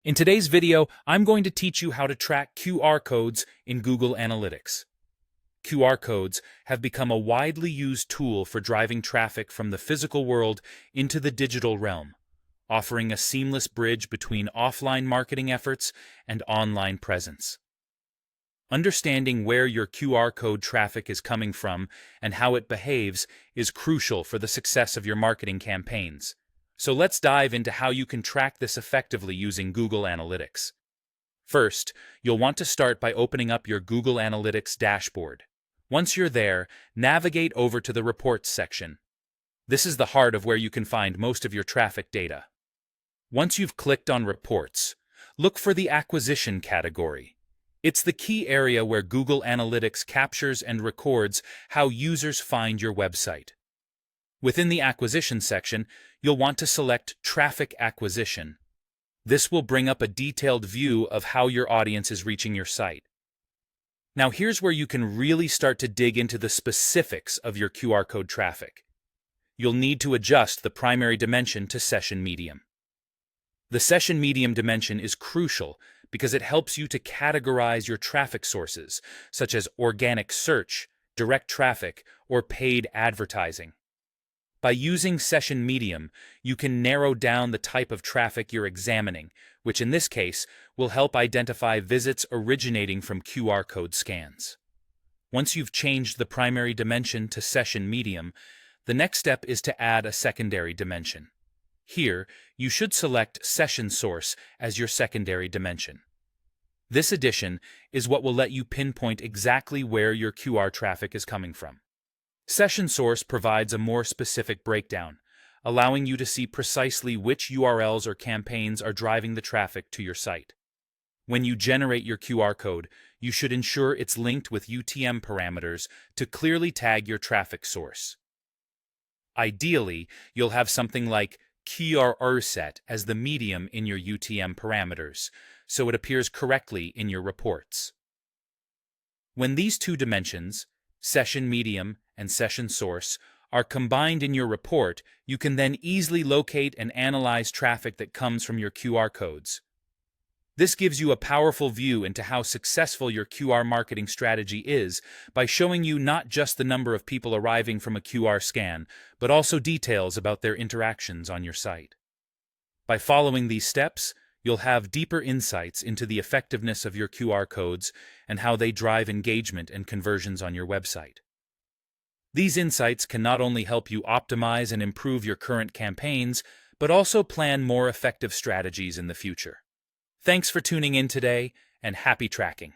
In today's video, I'm going to teach you how to track QR codes in Google Analytics. QR codes have become a widely used tool for driving traffic from the physical world into the digital realm, offering a seamless bridge between offline marketing efforts and online presence. Understanding where your QR code traffic is coming from and how it behaves is crucial for the success of your marketing campaigns. So let's dive into how you can track this effectively using Google Analytics. First, you'll want to start by opening up your Google Analytics dashboard. Once you're there, navigate over to the Reports section. This is the heart of where you can find most of your traffic data. Once you've clicked on Reports, look for the Acquisition category. It's the key area where Google Analytics captures and records how users find your website. Within the Acquisition section, you'll want to select Traffic Acquisition. This will bring up a detailed view of how your audience is reaching your site. Now here's where you can really start to dig into the specifics of your QR code traffic. You'll need to adjust the primary dimension to session medium. The session medium dimension is crucial because it helps you to categorize your traffic sources, such as organic search, direct traffic, or paid advertising. By using session medium, you can narrow down the type of traffic you're examining, which in this case will help identify visits originating from QR code scans. Once you've changed the primary dimension to session medium, the next step is to add a secondary dimension. Here, you should select Session Source as your secondary dimension. This addition is what will let you pinpoint exactly where your QR traffic is coming from. Session Source provides a more specific breakdown, allowing you to see precisely which URLs or campaigns are driving the traffic to your site. When you generate your QR code, you should ensure it's linked with UTM parameters to clearly tag your traffic source. Ideally, you'll have something like QR set as the medium in your UTM parameters, so it appears correctly in your reports. When these two dimensions, session medium and session source, are combined in your report, you can then easily locate and analyze traffic that comes from your QR codes. This gives you a powerful view into how successful your QR marketing strategy is by showing you not just the number of people arriving from a QR scan, but also details about their interactions on your site. By following these steps, you'll have deeper insights into the effectiveness of your QR codes and how they drive engagement and conversions on your website. These insights can not only help you optimize and improve your current campaigns, but also plan more effective strategies in the future. Thanks for tuning in today, and happy tracking!